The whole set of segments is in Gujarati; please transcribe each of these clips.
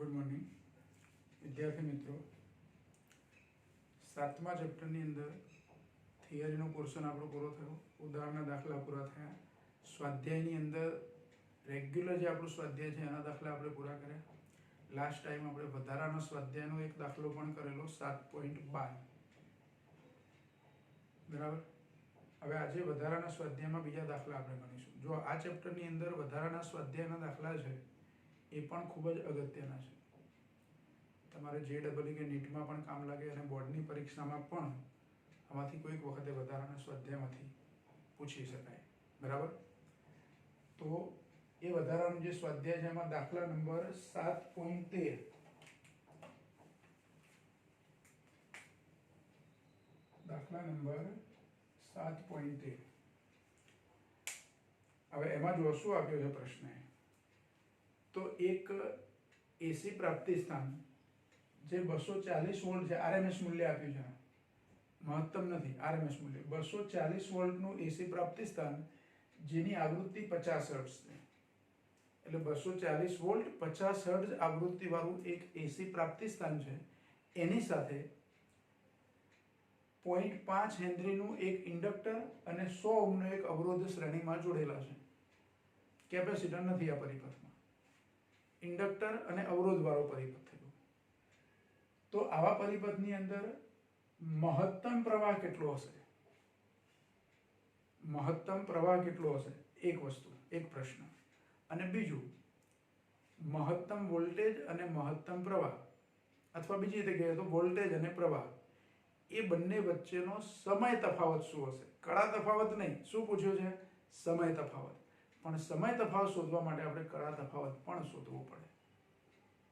ગુડ મોર્નિંગ વિદ્યાર્થી મિત્રો, 7મા ચેપ્ટરની અંદર થિયરીનો પોર્શન આપણો પૂરો થયો, ઉદાહરણના દાખલા પૂરા થયા. સ્વાધ્યાયની અંદર રેગ્યુલર જે આપણું સ્વાધ્યાય છે એના દાખલા આપણે પૂરા કર્યા. લાસ્ટ ટાઈમ આપણે વધારાનો સ્વાધ્યાયનો એક દાખલો પણ કરેલો 7.12. બરાબર. હવે આજે વધારાના સ્વાધ્યાયમાં બીજા દાખલા આપણે ગણીશું. જો આ ચેપ્ટરની અંદર વધારાના સ્વાધ્યાયના દાખલા છે એ પણ ખૂબ જ અગત્યના છે. તમારે JEE કે નીટમાં પણ કામ લાગે અને બોર્ડની પરીક્ષામાં પણ આમાંથી કોઈક વખતે વધારાના સ્વાધ્યાયમાંથી પૂછી શકાય. બરાબર. તો એ વધારાનું જે સ્વાધ્યાય છે એમાં દાખલા નંબર 7.13. દાખલા નંબર 7.13. હવે એમાં જો શું આપ્યો છે પ્રશ્ન, તો એક એસી પ્રાપ્તિ સ્થાન જે 240 વોલ્ટ છે, RMS મૂલ્ય આપ્યું છે, મહત્તમ નથી, RMS મૂલ્ય 240 વોલ્ટનું એસી પ્રાપ્તિ સ્થાન જેની આવૃત્તિ 50 હર્ટ્ઝ છે. એટલે 240 વોલ્ટ 50 હર્ટ્ઝ આવૃત્તિ વાળું એક એસી પ્રાપ્તિ સ્થાન છે. એની સાથે 0.5 હેનરીનું એક ઇન્ડક્ટર અને 100 ઓહ્મનો એક અવરોધ શ્રેણીમાં જોડેલા છે. કેપેસિટર નથી આ પરિપથમાં, ઇન્ડક્ટર અને અવરોધ વાળો પરિપથ થયો. તો આવા પરિપથની અંદર મહત્તમ પ્રવાહ કેટલો હશે? મહત્તમ પ્રવાહ કેટલો હશે? એક વસ્તુ, એક પ્રશ્ન. અને બીજું, મહત્તમ વોલ્ટેજ અને મહત્તમ પ્રવાહ, અથવા બીજી રીતે કહીએ તો વોલ્ટેજ અને પ્રવાહ, એ બંને વચ્ચેનો સમય તફાવત શું હશે? કળા તફાવત નહીં, શું પૂછ્યું છે? સમય તફાવત. પણ સમય તફાવત શોધવા માટે આપણે કળા તફાવત પણ શોધવો પડે.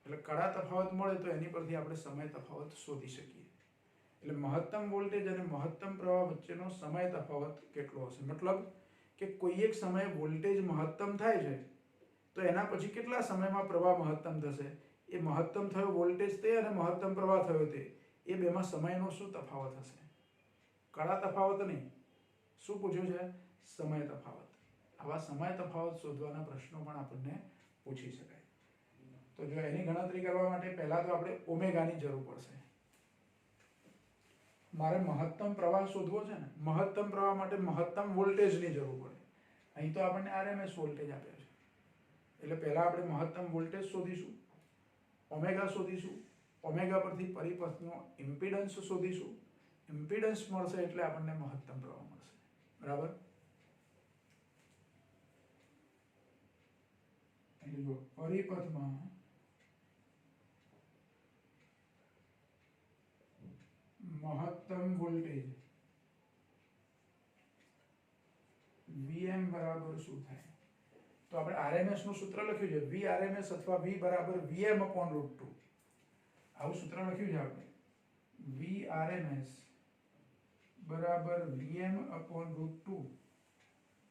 એટલે કળા તફાવત મળે તો એની પરથી આપણે સમય તફાવત શોધી શકીએ. એટલે મહત્તમ વોલ્ટેજ અને મહત્તમ પ્રવાહ વચ્ચેનો સમય તફાવત કેટલો હશે? મતલબ કે કોઈ એક સમયે વોલ્ટેજ મહત્તમ થાય છે તો એના પછી કેટલા સમયમાં પ્રવાહ મહત્તમ થશે? એ મહત્તમ થયો વોલ્ટેજ તે અને મહત્તમ પ્રવાહ થયો તે, એ બેમાં સમયનો શું તફાવત હશે? કળા તફાવત નહીં, શું પૂછ્યું છે? સમય તફાવત. આવા સમય તફાવત શોધવાના પ્રશ્નો પણ આપણને પૂછી શકાય. તો જો એની ગણતરી કરવા માટે પહેલા તો આપણે ઓમેગાની જરૂર પડશે. મારે મહત્તમ પ્રવાહ શોધવો છે ને, મહત્તમ પ્રવાહ માટે મહત્તમ વોલ્ટેજની જરૂર પડે. અહીં તો આપણને RMS વોલ્ટેજ આપ્યો છે, એટલે પહેલા આપણે મહત્તમ વોલ્ટેજ શોધીશું, ઓમેગા શોધીશું, ઓમેગા પરથી પરિપથનો ઇમ્પિડન્સ શોધીશું. ઇમ્પિડન્સ મળશે એટલે આપણને મહત્તમ પ્રવાહ મળશે. બરાબર. એટલે જો પરિપથમાં મહત્તમ વોલ્ટેજ Vm બરાબર શું થાય? તો આપણે RMS નું સૂત્ર લખ્યું છે, Vrms અથવા V બરાબર Vm/√2. આવું સૂત્ર લખ્યું છે આપણે, Vrms બરાબર Vm/√2.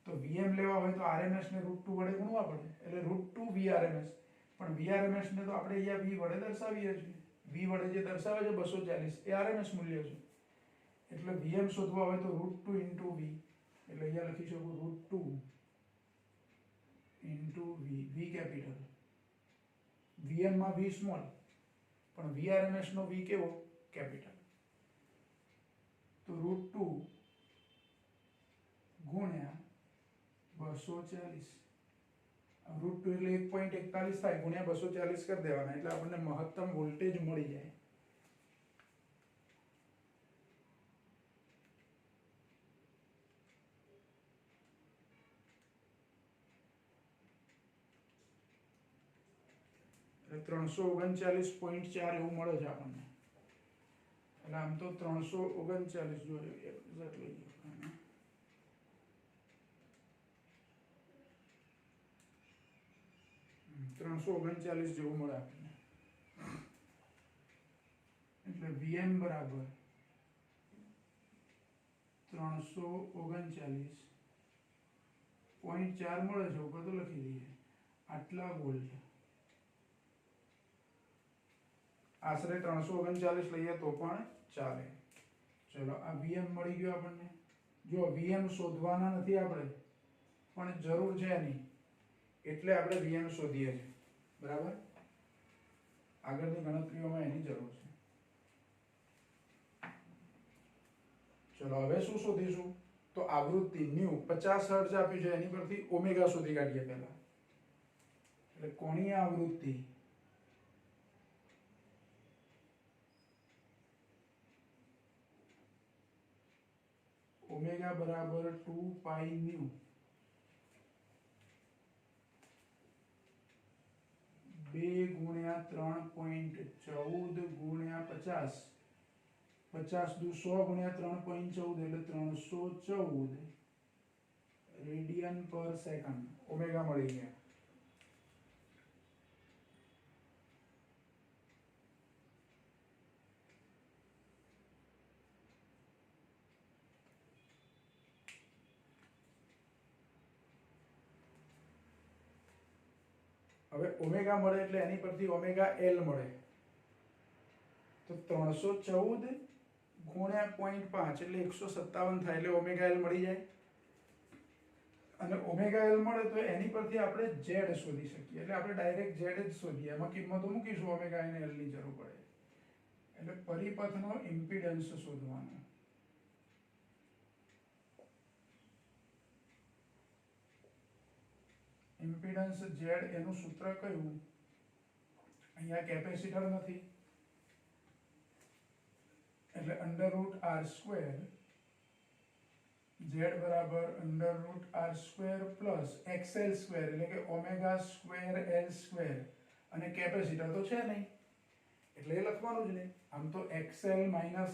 તો Vm લેવા હોય તો RMS ને √2 વડે ગુણવા પડે, એટલે √2 Vrms. પણ Vrms ને તો આપણે અહીંયા V વડે દર્શાવીએ છીએ. V વડે જે દર્શાવે છે 240, એ RMS મૂલ્ય છે. એટલે Vm શોધવા હોય તો √2 × V, એટલે અહીંયા લખી શકું √2 × V, V કેપિટલ. Vm માં V સ્મોલ, પણ Vrms નો V કેવો? કેપિટલ. તો √2 ગુણ્યા 240, √2 એટલે 1.41 થાય, ગુણ્યા 240 કરી દેવાના, એટલે આપણને મહત્તમ વોલ્ટેજ મળી જાય. એટલે 339.4 એવું મળે છે આપણને. એટલે આમ તો 339 જોઈએ, એક્ઝેક્ટ લઈએ 339 જેવું મળે આપણને. એટલે Vm બરાબર 339.4 મળે છે, ઉપર તો લખી દઈએ આટલા વોલ્ટ. આશરે 339 લઈએ તો પણ ચાલે. ચલો, આ Vm મળી ગયો આપણને. જો Vm શોધવાના નથી આપણે, પણ જરૂર છે એની, એટલે આપણે Vm શોધીએ છીએ. બરાબર. આગળની ગણતરીઓમાં એની જરૂર છે. ચલો હવે શું શોધીશું? તો આવૃત્તિ ન્યુ 50 હર્ટ્ઝ આપ્યું છે, એની પરથી ઓમેગા શોધી કાઢીએ પહેલા. એટલે કોણીય આવૃત્તિ ઓમેગા બરાબર 2 પાઈ ન્યુ 2 ગુણ્યા 3.14 ગુણ્યા 50, 50 દુ 100 ગુણ્યા 3.14 એટલે 314 રેડિયન પર સેકન્ડ ઓમેગા મળી ગયા. હવે ઓમેગા મળે એટલે એની પરથી ઓમેગા એલ મળે, તો 314 ગુણ્યા 0.5 એટલે 157 થાય એટલે ઓમેગા એલ મળી જાય. અને ઓમેગા એલ મળે તો એની પરથી આપણે ઝેડ શોધી શકીએ, એટલે આપણે ડાયરેક્ટ ઝેડ જ શોધીએ, એમાં કિંમતો મૂકીશું ઓમેગા અને એલ ની જરૂર પડે. એટલે પરિપથનો ઇમ્પિડન્સ શોધવાનો. ઇમ્પિડન્સ ઝેડ એનું સૂત્ર કયું? અહીંયા કેપેસિટર નથી એટલે √r² z બરાબર √r² પ્લસ xl² એટલે કે ઓમેગા સ્ક્વેર l², અને કેપેસિટર તો છે નહીં એટલે એ લખવાનું જ નહીં. આમ તો xl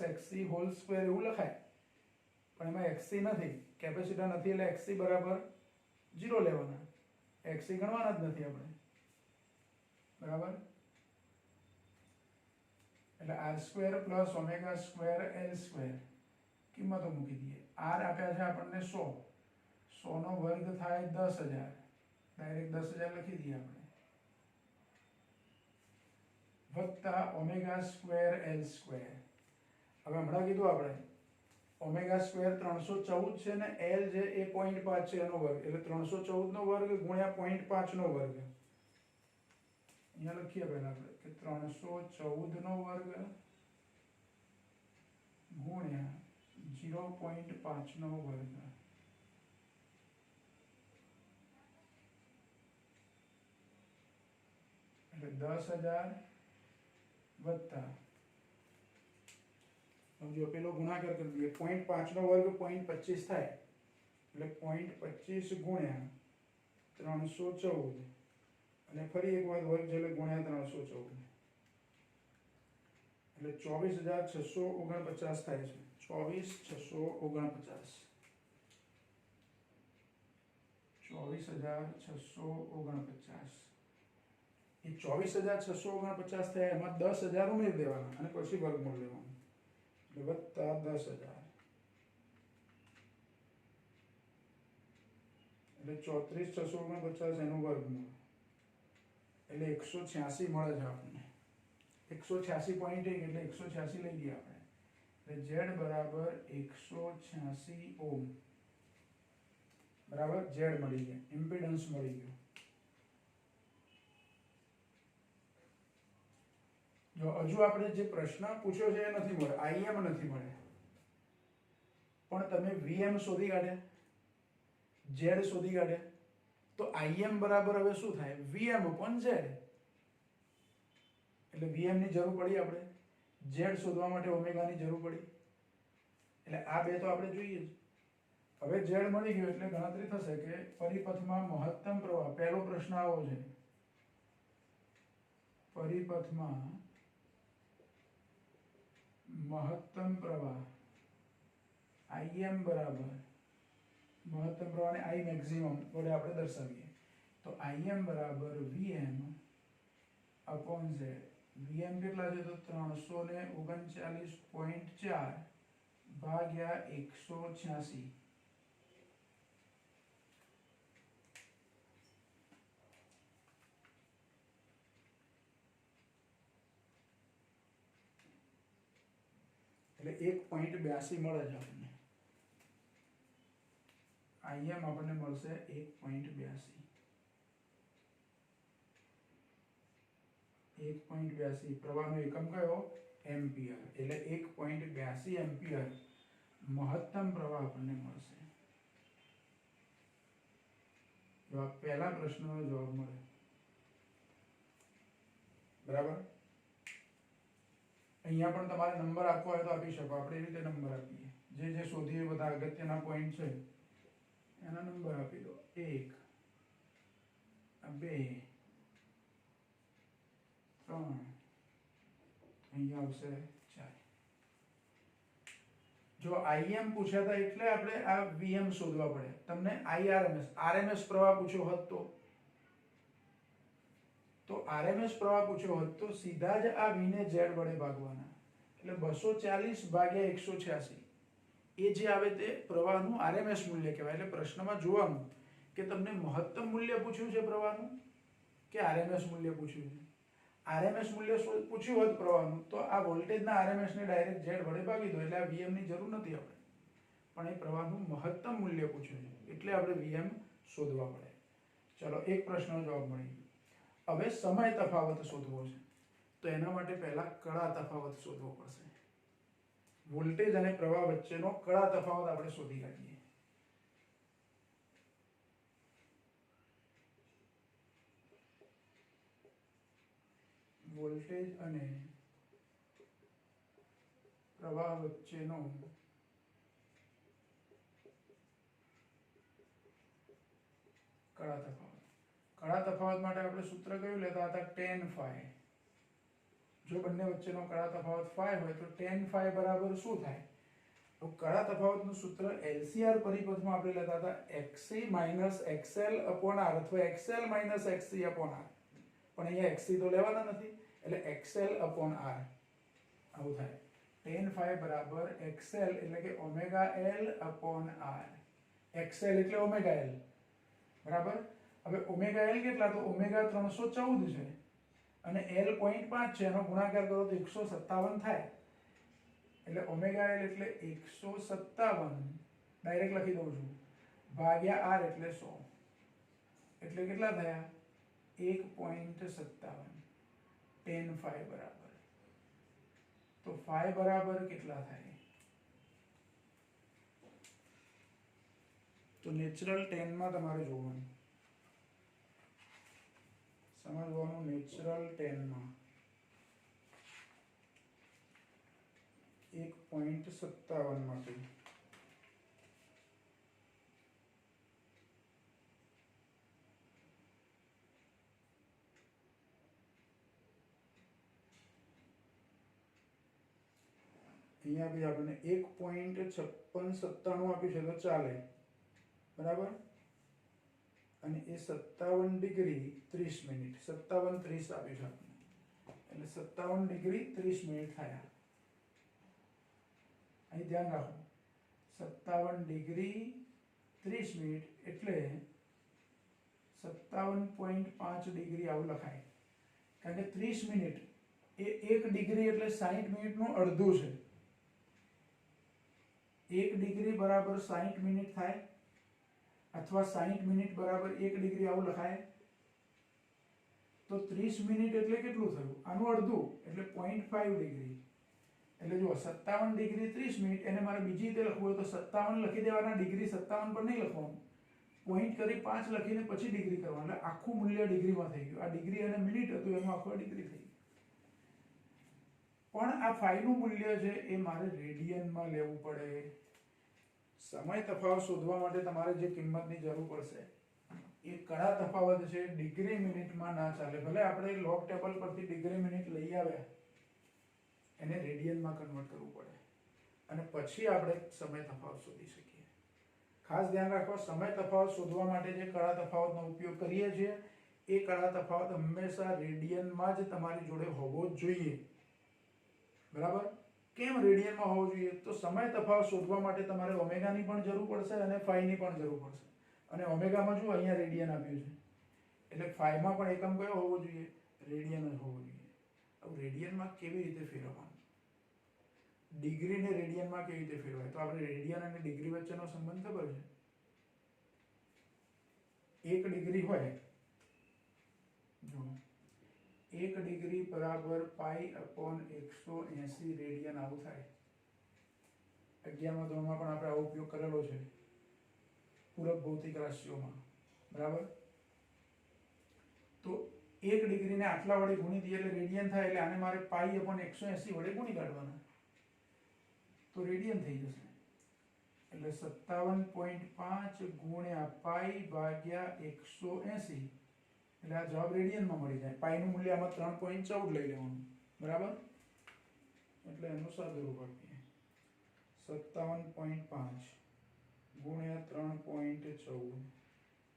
- xc હોલ સ્ક્વેર એવું લખાય, પણ એમાં xc નથી, કેપેસિટર નથી એટલે xc બરાબર 0 લેવાના. xc ગણવાના જ નથી આપણે, બરાબર. એટલે r² plus omega square l² કિંમતો મૂકી દઈએ. r આપ્યા છે આપણને 100, 100 નો વર્ગ થાય 10,000, ડાયરેક્ટ 10,000 લખી દઈએ આપણે, વત્તા ઓમેગા સ્ક્વેર l². હવે હમણાં કીધું આપણે ઓમેગા સ્ક્વેર 314 છે ને l જે એ 0.5 છે એનો વર્ગ, એટલે 314 નો વર્ગ ગુણ્યા 0.5 નો વર્ગ. અહીંયા લખીએ પહેલા આપણે કે 314 નો વર્ગ ગુણ્યા 0.5 નો વર્ગ, એટલે 10,000 વત્તા, જો પેલો ગુણાકાર કરી દઈએ, 0.5 નો વર્ગ 0.25 થાય એટલે 0.25 ગુણ્યા 314, અને ફરી એક વાર વર્ગ છે એટલે ગુણ્યા 314, એટલે 24,649 થાય છે. 24,649, 24,649. એ 24,649 થયા, એમાં 10,000 ઉમેરી દેવાના અને પછી વર્ગમૂળ લેવાનું, એટલે વત્તા 10,000 એટલે 34,649 એનું વર્ગમૂળ એટલે 186 મળે છે આપણને. 186.1 એટલે 186 લઈ લઈએ આપણે, એટલે z બરાબર 186 ઓહ્મ, બરાબર. z મળી ગયા, ઇમ્પિડન્સ મળી ગયો. જો હજુ આપણે જે પ્રશ્ન પૂછ્યો છે એ નથી મળે, Im નથી મળે, પણ તમે Vm શોધી કાઢ્યા, z શોધી કાઢ્યા, તો Im બરાબર હવે શું થાય? Vm/z. એટલે Vm ની જરૂર પડી, આપણે z શોધવા માટે ઓમેગા ની જરૂર પડી, એટલે આ બે તો આપણે જોઈએ જ. હવે z મળી ગયો એટલે ગણતરી થશે કે પરિપથમાં મહત્તમ પ્રવાહ, પહેલો પ્રશ્ન આવો છે, પરિપથમાં મહત્તમ પ્રવાહ Im બરાબર, મહત્તમ પ્રવાહને I મેક્સિમમ વડે આપણે દર્શાવીએ, તો Im બરાબર Vm/z. Vm કેટલા છે? તો 339.4 ભાગ્યા 186, એટલે 1.82 મળે છે આપણને. Im આપણને મળશે 1.82, 1.82 પ્રવાહનો એકમ કયો એમ્પિયર એટલે 1.82 એમ્પિયર મહત્તમ પ્રવાહ આપણને મળશે જવાબ પહેલા પ્રશ્નનો જવાબ મળે બરાબર અહીંયા પણ તમારે નંબર આપવો હોય તો આપી શકો આપણે એ રીતે નંબર આપીએ જે શોધીએ બધા અગત્યના પોઈન્ટ છે એના નંબર આપી દો 1 2 3 અહીંયા આવશે 4 જો IM પૂછ્યા હતા એટલે આપણે આ VM શોધવા પડે તમને RMS પ્રવાહ પૂછ્યો હોત તો RMS પ્રવાહ પૂછ્યો હોત તો સીધા જ આ V ને Z વડે ભાગવાના એટલે 240 ભાગ્યા 186 એ જે આવે તે પ્રવાહનું RMS મૂલ્ય કહેવાય એટલે પ્રશ્નમાં જોવાનું કે તમને મહત્તમ મૂલ્ય પૂછ્યું છે પ્રવાહનું કે RMS મૂલ્ય પૂછ્યું છે RMS મૂલ્ય પૂછ્યું હોત પ્રવાહનું તો આ વોલ્ટેજના RMS ને ડાયરેક્ટ Z વડે ભાગી દો એટલે આ VM ની જરૂર નથી આપણે પણ એ પ્રવાહનું મહત્તમ મૂલ્ય પૂછ્યું છે એટલે આપણે VM શોધવા પડે ચલો એક પ્રશ્નનો જવાબ મળી ગયો હવે સમય તફાવત શોધવો છે તો એના માટે પહેલા કળા તફાવત શોધવો પડશે વોલ્ટેજ અને પ્રવાહ વચ્ચેનો કળા તફાવત આપણે શોધી કાઢીએ વોલ્ટેજ અને પ્રવાહ વચ્ચેનો કળા તફાવત માટે આપણે સૂત્ર કયું લેતા હતા tan phi જો બંને વચ્ચેનો કળા તફાવત phi હોય તો tan phi બરાબર શું થાય તો કળા તફાવતનું સૂત્ર LCR પરિપથમાં આપણે લેતા હતા XC - XL / R અથવા XL - XC / R પણ અહીંયા XC તો લેવાના નથી એટલે XL / R આવું થાય tan phi બરાબર XL એટલે કે ઓમેગા L / R XL એટલે ઓમેગા L બરાબર હવે ઓમેગા L કેટલા તો ઓમેગા 314 છે અને L 0.5 છે એનો ગુણાકાર કરો તો 157 થાય એટલે ઓમેગા L એટલે 157 ડાયરેક્ટ લખી દઉં છું ભાગ્યા R એટલે 100 એટલે કેટલા થયા 1.57 tan phi બરાબર તો phi બરાબર કેટલા થાય તો નેચરલ tan માં તમારે જોવાનું સમજવાનું નેચરલ tan માં 1.57 માંથી અહીંયા બી આપણે 1.5697 આપ્યું છે તો ચાલે બરાબર અને એ 57 ડિગ્રી 30 મિનિટ 57 30 આપ્યું છે આપણે એટલે 57 ડિગ્રી 30 મિનિટ થયા અહીં ધ્યાન રાખો 57 ડિગ્રી 30 મિનિટ એટલે 57.5 ડિગ્રી આવું લખાય કારણ કે 30 મિનિટ એ 1 ડિગ્રી એટલે 60 મિનિટનું અડધું છે 1 ડિગ્રી બરાબર 60 મિનિટ થાય અથવા 60 મિનિટ બરાબર 1 ડિગ્રી આવું લખાય તો 30 મિનિટ એટલે કેટલું થયું આનું અડધું એટલે 0.5 ડિગ્રી એટલે જો 57 ડિગ્રી 30 મિનિટ એને મારે બીજી રીતે લખવું હોય તો 57 લખી દેવાના ડિગ્રી 57 પર નહીં લખવાનું પોઈન્ટ કરી 5 લખીને પછી ડિગ્રી કરવાનું એટલે આખું મૂલ્ય ડિગ્રીમાં થઈ ગયું આ ડિગ્રી અને મિનિટ હતું એનું આખું ડિગ્રી થઈ ગયું પણ આ phi નું મૂલ્ય છે એ મારે રેડિયનમાં લેવું પડે સમય તફાવત શોધવા માટે તમારે જે કિંમતની જરૂર પડશે એ કળા તફાવત છે ડિગ્રી મિનિટમાં ના ચાલે ભલે આપણે લોગ ટેબલ પરથી ડિગ્રી મિનિટ લઈ આવ્યા એને રેડિયનમાં કન્વર્ટ કરવું પડે અને પછી આપણે સમય તફાવત શોધી શકીએ ખાસ ધ્યાન રાખો સમય તફાવત શોધવા માટે જે કળા તફાવતનો ઉપયોગ કરીએ છીએ એ કળા તફાવત હંમેશા રેડિયનમાં જ તમારી જોડે હોવો જ જોઈએ બરાબર કેમ રેડિયનમાં હોવો જોઈએ તો સમય તફાવત શોધવા માટે તમારે ઓમેગાની પણ જરૂર પડશે અને ફાઈની પણ જરૂર પડશે અને ઓમેગામાં જો અહીંયા રેડિયન આપ્યું છે એટલે ફાઈમાં પણ એકમ કયો હોવો જોઈએ રેડિયન જ હોવો જોઈએ હવે રેડિયનમાં કેવી રીતે ફેરવવાનું ડિગ્રીને રેડિયનમાં કેવી રીતે ફેરવાય તો આપણે રેડિયન અને ડિગ્રી વચ્ચેનો સંબંધ ખબર છે 1 ડિગ્રી હોય જો 1 ડિગ્રી બરાબર પાઈ અપોન 180 રેડિયન આવું થાય. 11મા ધોરણમાં પણ આપણે આવો ઉપયોગ કરેલો છે પૂરક ભૌતિક રાશિઓમાં, બરાબર. તો 1 ડિગ્રીને આટલા વડે ગુણી દઈએ એટલે રેડિયન થાય, એટલે આને મારે પાઈ અપોન 180 વડે ગુણી કાઢવાના, તો રેડિયન થઈ જશે. એટલે 57.5 ગુણ્યા પાઈ ભાગ્યા 180, એટલે આ જવાબ રેડિયનમાં મળી જાય. પાઈનું મૂલ્ય આમાં 3.14 લઈ લેવાનું, બરાબર. એટલે એનું સાદુરૂપ આપીએ 57.5 ગુણ્યા 3.14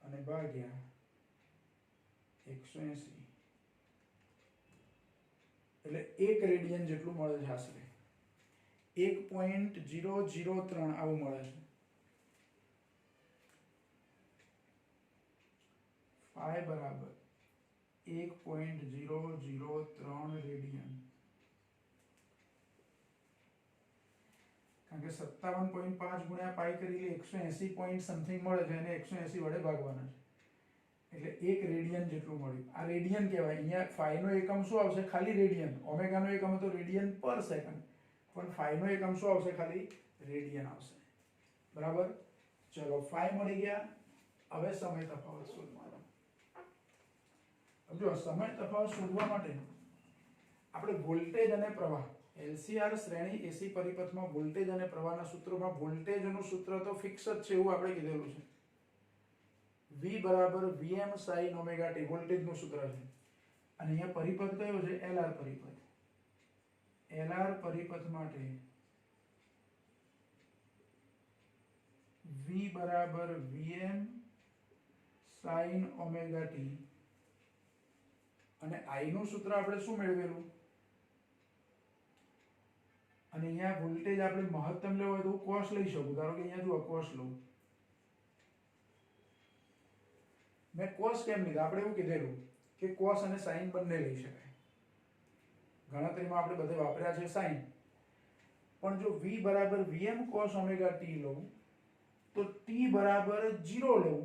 અને ભાગ્યા 180, એટલે 1 રેડિયન જેટલું મળે છે આશરે. 1.003 આવું મળે છે. પાઈ બરાબર 1.003 રેડિયન. કારણ કે 57.5 ગુણ્યા પાઈ કરી લે 180 પોઈન્ટ સમથિંગ મળે છે, અને 180 વડે ભાગવાના છે, એટલે 1 રેડિયન જેટલું મળ્યું. આ રેડિયન કહેવાય. અહીંયા ફાઈ નો એકમ શું આવશે? ખાલી રેડિયન. ઓમેગા નો એકમ હતો રેડિયન પર સેકન્ડ, પણ ફાઈ નો એકમ શું આવશે? ખાલી રેડિયન આવશે, બરાબર. ચલો, ફાઈ મળી ગયા. હવે સમય તફાવત શોધવાનો. જો સમય તફાવત શોધવા માટે આપણે વોલ્ટેજ અને પ્રવાહ, એલસીઆર શ્રેણી એસી પરિપથમાં વોલ્ટેજ અને પ્રવાહના સૂત્રોમાં વોલ્ટેજનું સૂત્ર તો ફિક્સ જ છે એવું આપણે કીધેલું છે. V બરાબર Vm sin ઓમેગા t વોલ્ટેજનું સૂત્ર છે. અને અહીંયા પરિપથ કયો છે? LR પરિપથ. LR પરિપથ માટે V બરાબર Vm sin ઓમેગા t, અને I નું સૂત્ર આપણે શું મેળવેલું? અને અહીંયા વોલ્ટેજ આપણે મહત્તમ લેવો હોય તો cos લઈ શકું. ધારો કે અહીંયા જુઓ cos લઉં. મેં cos કેમ લીધા? આપણે એવું કીધેલું કે cos અને sin બંને લઈ શકાય. ગણતરીમાં આપણે બધે વાપર્યા છે sin. પણ જો v બરાબર Vm cos ઓમેગા t લઉં તો t બરાબર 0 લઉં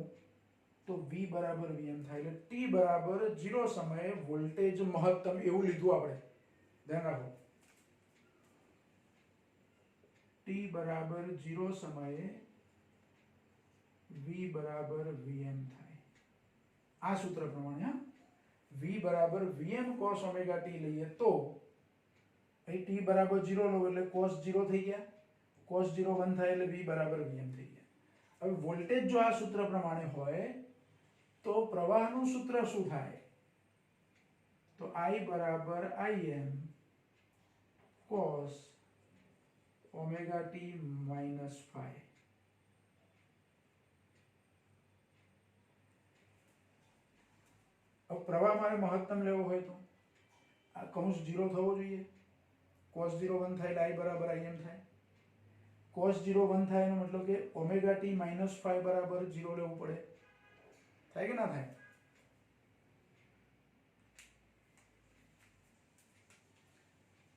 તો v બરાબર Vm થાય. એટલે t બરાબર 0 સમયે વોલ્ટેજ મહત્તમ એવું લીધું આપણે. ધ્યાન રાખો, t બરાબર 0 સમયે v બરાબર Vm થાય. આ સૂત્ર પ્રમાણે v બરાબર Vm cos ઓમેગા t લઈએ તો અહીં t બરાબર 0 લો એટલે cos 0 થઈ ગયા, cos 0 1 થાય એટલે v બરાબર Vm થઈ ગયા. હવે વોલ્ટેજ જો આ સૂત્ર પ્રમાણે હોય તો પ્રવાહનું સૂત્ર શું થાય? તો I બરાબર Im cos omega t minus phi. अब प्रवाह मारे महत्तम लेवो होय तो आ कौंस 0 थवो जोईए. cos 0 1 થાય એટલે I બરાબર Im થાય. cos 0 1 થાય એનો મતલબ કે ઓમેગા t માઇનસ phi બરાબર 0 લેવું પડે. થાય કે ના થાય?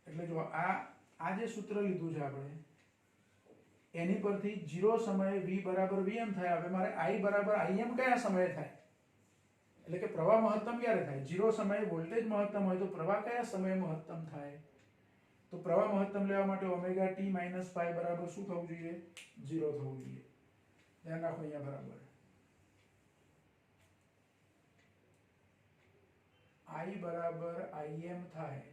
એટલે જો આ જે સૂત્ર લીધું છે આપણે એની પરથી 0 સમયે v બરાબર Vm થાય. હવે મારે I બરાબર Im કયા સમયે થાય? એટલે કે પ્રવાહ મહત્તમ ક્યારે થાય? 0 સમયે વોલ્ટેજ મહત્તમ હોય તો પ્રવાહ કયા સમયે મહત્તમ થાય? તો પ્રવાહ મહત્તમ લેવા માટે ઓમેગા t માઇનસ phi બરાબર શું થવું જોઈએ? 0 થવું જોઈએ. ધ્યાન રાખો અહીંયા બરાબર. I બરાબર Im થાય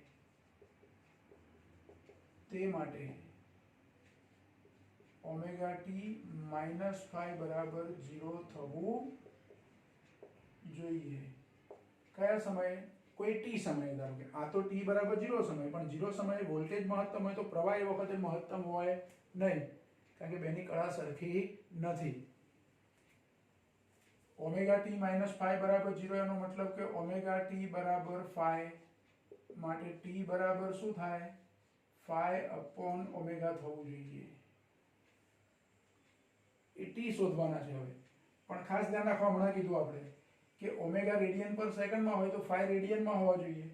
તે માટે ઓમેગા t માઇનસ phi બરાબર 0 થવું જોઈએ. કયા સમયે? કોઈ t સમયે. ધારો કે આ તો t બરાબર 0 સમય, પણ 0 સમયે વોલ્ટેજ મહત્તમ હોય તો પ્રવાહ એ વખતે મહત્તમ હોય નહીં, કારણ કે બેની કળા સરખી નથી. ઓમેગા t માઇનસ phi બરાબર 0 એનો મતલબ કે ઓમેગા t બરાબર phi માટે t બરાબર શું થાય? phi અપોન ઓમેગા થવું જોઈએ. એ t શોધવાના છે હવે. પણ ખાસ ધ્યાન રાખવા, હમણાં કીધું આપણે કે ઓમેગા રેડિયન પર સેકન્ડમાં હોય તો phi રેડિયનમાં હોવા જોઈએ.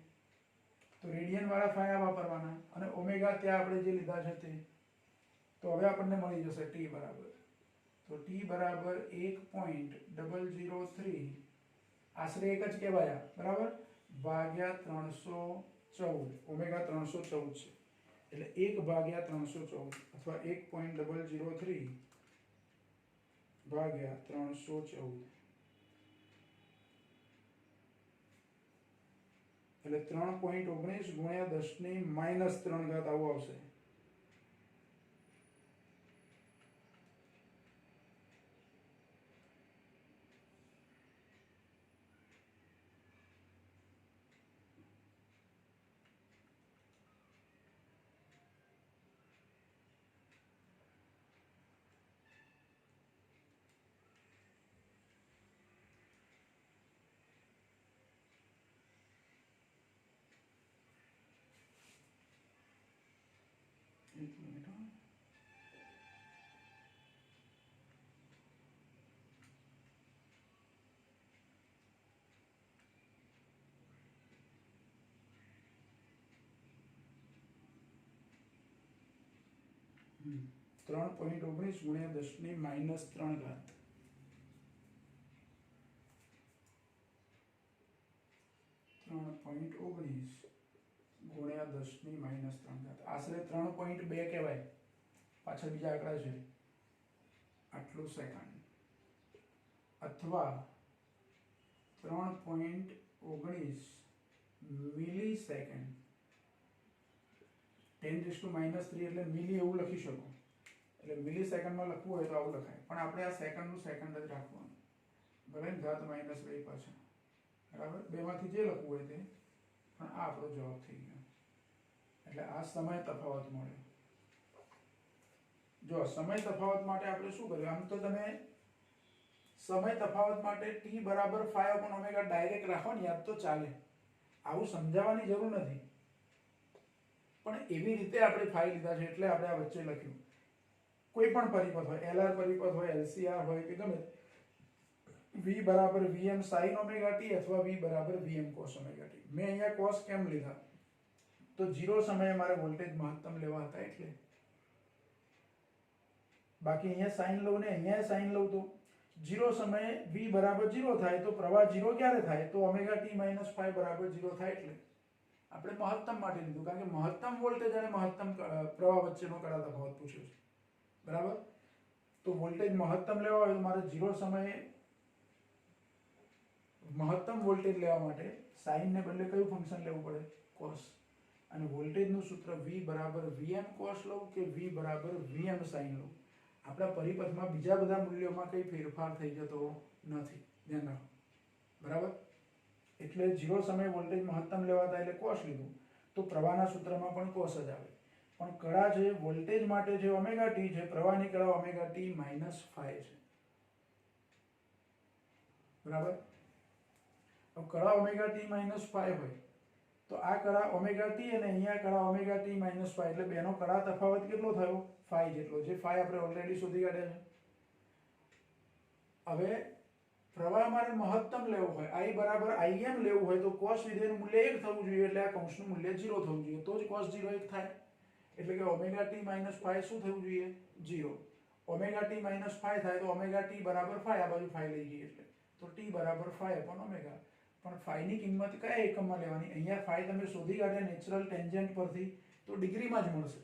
તો રેડિયન વાળા phi આ વાપરવાના, અને ઓમેગા ત્યાં આપણે જે લીધા છે તે. તો હવે આપણને મળી જશે t બરાબર. તો t બરાબર 1.003 આશરે એક જ કહેવાયા, બરાબર. ભાગ્યા 314 ઓમેગા 314 છે એટલે 1 ભાગ્યા 314 અથવા 1.003 ભાગ્યા 314 એટલે 3.19 ગુણ્યા 10 ની -3 ઘાત આવું આવશે. એક મિનિટ હા. હમ. 3.19 ગુણ્યા 10 ની -3 ઘાત. 3.19 ગુણ્યા 10 ની -3 ઘાત આશરે 3.2 કહેવાય. પાછળ બીજા આંકડા છે. આટલું સેકન્ડ અથવા 3.19 મિલી સેકન્ડ. 10⁻³ એટલે મિલી એવું લખી શકો. એટલે મિલી સેકન્ડમાં લખવું હોય તો આવું લખાય, પણ આપણે આ સેકન્ડનું સેકન્ડ જ રાખવાનું, ભલે ઘાત -2 પાછળ. બરાબર, બેમાંથી જે લખવું હોય તે, પણ આ આપણો જવાબ થઈ ગયો. એટલે આ સમય તફાવત મળ્યો. જો સમય તફાવત માટે આપણે શું કર્યું, આમ તો તમે સમય તફાવત માટે t બરાબર 5/ω ડાયરેક્ટ રાખો ને યાદ તો ચાલે, આવું સમજાવવાની જરૂર નથી. પણ એવી રીતે આપણે 5 લીધા છે એટલે આપણે આ વચ્ચે લખ્યું. કોઈ પણ પરિપથ હોય, LR પરિપથ હોય, LCR હોય કે ગમે, v બરાબર vm sin ωt અથવા v બરાબર vm cos ωt. મેં અહીંયા cos કેમ લીધા, તો 0 સમયે મારે વોલ્ટેજ મહત્તમ લેવા હતા એટલે. બાકી અહીંયા સાઇન લઉં ને અહીંયા સાઇન લઉં તો 0 સમયે v બરાબર 0 થાય તો પ્રવાહ 0 ક્યારે થાય, તો ωt - 5 બરાબર 0 થાય. એટલે આપણે મહત્તમ માટે લીધું, કારણ કે મહત્તમ વોલ્ટેજ અને મહત્તમ પ્રવાહ વચ્ચેનો કડા તફાવત પૂછ્યો છે. બરાબર, તો વોલ્ટેજ મહત્તમ લેવા હોય તો મારે 0 સમયે મહત્તમ વોલ્ટેજ લેવા માટે સાઇન ને બદલે કયું ફંક્શન લેવું પડે, cos. અને વોલ્ટેજનું સૂત્ર v બરાબર vm cos લઉં કે v બરાબર vm sin લઉં. આપણા પરિપથમાં બીજા બધા મૂલ્યોમાં કંઈ ફેરફાર થઈ જતો નથી, ધ્યાન રાખો. બરાબર, એટલે 0 સમયે વોલ્ટેજ મહત્તમ લેવાતા એટલે cos લીધું, તો પ્રવાહના સૂત્રમાં પણ cos જ આવે. પણ કડા છે વોલ્ટેજ માટે જે ωt છે, પ્રવાહની કડા ωt - 5 છે. બરાબર, હવે કડા ωt - 5 હોય તો આ કડા ωt અને અહીંયા કડા ωt - 5 એટલે બેનો કડા તફાવત કેટલો થયો, 5 જેટલો. જે 5 આપણે ઓલરેડી શોધી કાઢ્યા છે. હવે પ્રવાહ મારે મહત્તમ લેવો હોય, I બરાબર Im લેવું હોય તો cos વિધેયનું મૂલ્ય 1 થવું જોઈએ, એટલે આ કૌંસનું મૂલ્ય 0 થવું જોઈએ, તો જ cos 0 1 થાય. એટલે કે ωt - 5 શું થવું જોઈએ, 0. ωt - 5 થાય તો ωt બરાબર 5, આ બાજુ 5 લઈ જઈએ એટલે તો t બરાબર 5/ω. પણ phi ની કિંમત કયા એકમમાં લેવાની, અહીંયા phi તમે શોધી કાઢ્યા નેચરલ ટેન્જન્ટ પરથી તો ડિગ્રીમાં જ મળશે,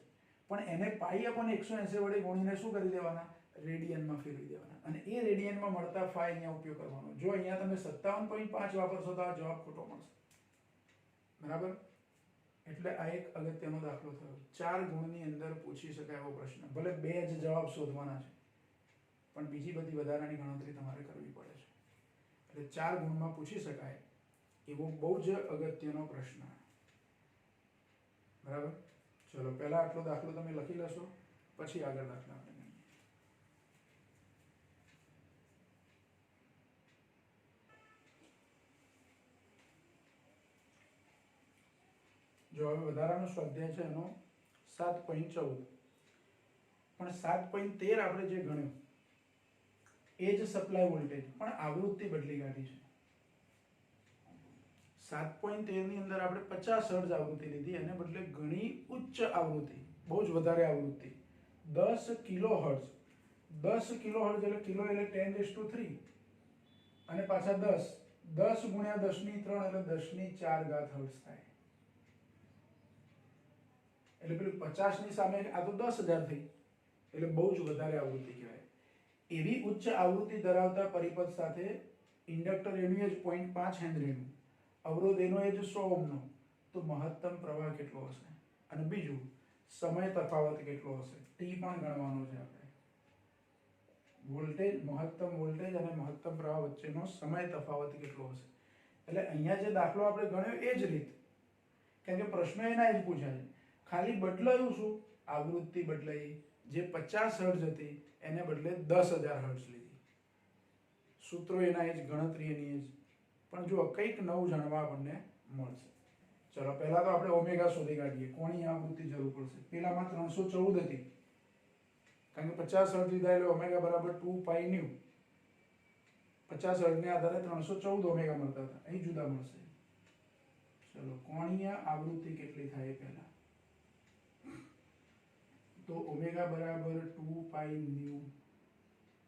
પણ એને π/180 વડે ગુણીને શું કરી દેવાના, રેડિયનમાં ફેરવી દેવાના. અને એ રેડિયનમાં મળતા phi અહીંયા ઉપયોગ કરવાનો. જો અહીંયા તમે 57.5 વાપરશો તો આ જવાબ ખોટો મળશે. બરાબર, એટલે આ એક અગત્યનો દાખલો થયો. 4 ગુણની અંદર પૂછી શકાય એવો પ્રશ્ન, ભલે 2 જ જવાબ શોધવાના છે પણ બીજી બધી વધારાની ગણતરી તમારે કરવી પડે છે. એટલે 4 ગુણમાં પૂછી શકાય એવો બહુ જ અગત્યનો પ્રશ્ન. બરાબર, ચલો પહેલા આટલો દાખલો તમે લખી લેશો, પછી આગળ દાખલા આપણે ગણીએ. જો હવે વધારાનો સ્વાધ્યાય છે એનો 7.14, પણ 7.13 આપણે જે ગણ્યું એ જ સપ્લાય વોલ્ટેજ, પણ આવૃત્તિ બદલી કાઢી છે. 7.13 ની અંદર આપણે 50 હર્ટ્ઝ આવૃત્તિ લીધી, એને બદલે ઘણી ઉચ્ચ આવૃત્તિ, બહુ જ વધારે આવૃત્તિ 10 કિલોહર્ટ્ઝ. 10 કિલોહર્ટ્ઝ એટલે કિલો એટલે 10⁻³ અને પાછા 10, 10 ગુણ્યા 10 ની 3 એટલે 10 ની 4 ઘાત હર્ટ્ઝ થાય. એટલે પેલું 50 ની સામે આ તો 10,000 થઈ, એટલે બહુ જ વધારે આવૃત્તિ કહેવાય. એવી ઉચ્ચ આવૃત્તિ ધરાવતા પરિપથ સાથે ઇન્ડક્ટર એનું જ 0.5 હેનરીનું, અવરોધ એનો એ જ 100 ઓહમનો, તો મહત્તમ પ્રવાહ કેટલો હશે? અને બીજું સમય તફાવત કેટલો હશે? ટી પણ ગણવાનો છે આપણે. વોલ્ટેજ, મહત્તમ વોલ્ટેજ અને મહત્તમ પ્રવાહ વચ્ચેનો સમય તફાવત કેટલો હશે? એટલે અહીંયા જે દાખલો આપણે ગણ્યો એ જ રીત, કારણ કે પ્રશ્ન એના જ પૂછાય છે. ખાલી બદલાયું શું? આવૃત્તિ બદલાઈ. જે 50 હર્ટ્ઝ હતી એને બદલે 10,000 હર્ટ્ઝ લીધી. સૂત્રો એના જ, ગણતરી એની જ, પણ જો કંઈક નવું જાણવા આપણને મળશે. ચલો પહેલા તો આપણે ઓમેગા શોધી કાઢીએ. કોની આવૃત્તિ જરૂર પડશે? પેલામાં 314 હતી, કારણ કે 50 હર્ટ્ઝ લીધા એટલે ઓમેગા બરાબર 2 પાઈ ન્યુ. 50 હર્ટ્ઝને આધારે 314 ઓમેગા મળતા હતા, અહીં જુદા મળશે. ચલો કોણીય આવૃત્તિ કેટલી થાય પહેલા? તો ઓમેગા બરાબર 2 પાઈ ન્યુ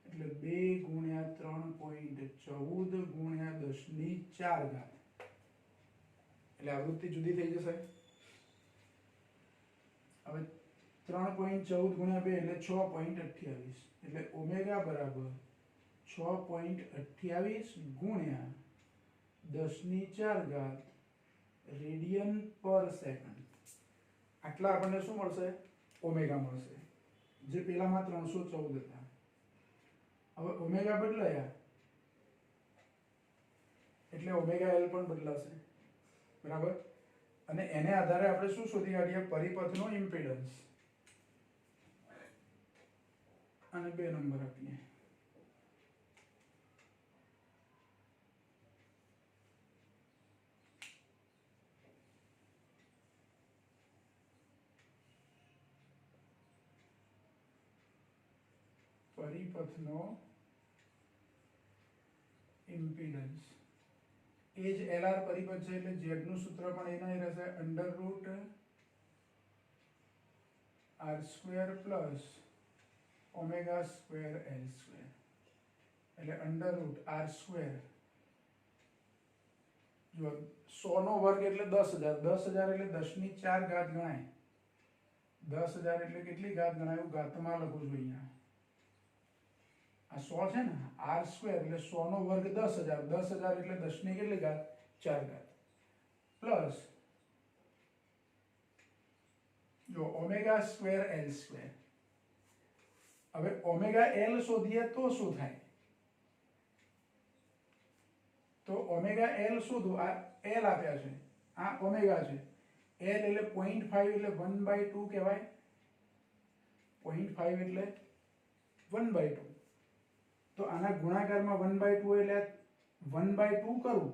એટલે 2 ગુણ્યા 3.14 ગુણ્યા 10 ની 4 ઘાત. એટલે આવૃત્તિ જુદી થઈ જશે. હવે 3.14 ગુણ્યા 2 એટલે 6.28, એટલે ઓમેગા બરાબર 6.28 ગુણ્યા 10 ની 4 ઘાત રેડિયન પર સેકન્ડ. આટલા આપણને શું મળશે? ઓમેગા મળશે, જે પેલામાં 314 હતા. હવે ઓમેગા બદલાયા એટલે ઓમેગા એલ પણ બદલાશે, બરાબર. અને એને આધારે આપણે શું શોધી કાઢીએ? પરિપથનો ઇમ્પિડન્સ. અને 2 નંબર આપીએ. પરિપથનો ઇમ્પિડન્સ એ જ એલઆર પરિપથ છે, એટલે ઝેડ નું સૂત્ર પણ એના જ રહેશે, under root R square plus omega square L square. એટલે અંડર રૂટ આર સ્ક્વેર, જો 100 નો વર્ગ એટલે 10,000, 10,000 એટલે 10 ની 4 ઘાત ગણાય. 10,000 એટલે કેટલી ઘાત ગણાય? હું ઘાતમાં લખું છું અહીંયા. આ 100 છે ને, આર સ્ક્વેર એટલે 100 નો વર્ગ 10,000, 10,000 એટલે 10 ની કેટલી ઘાત? 4 ઘાત, પ્લસ જો ઓમેગા સ્ક્વેર એલ સ્ક્વેર. હવે ઓમેગા એલ શોધીએ તો શું થાય? તો ઓમેગા એલ શોધો. આ એલ આપ્યા છે, આ ઓમેગા છે. એલ એટલે 0.5 એટલે 1/2 કહેવાય. 0.5 એટલે 1/2. તો આના ગુણાકારમાં 1/2 એટલે 1/2 કરું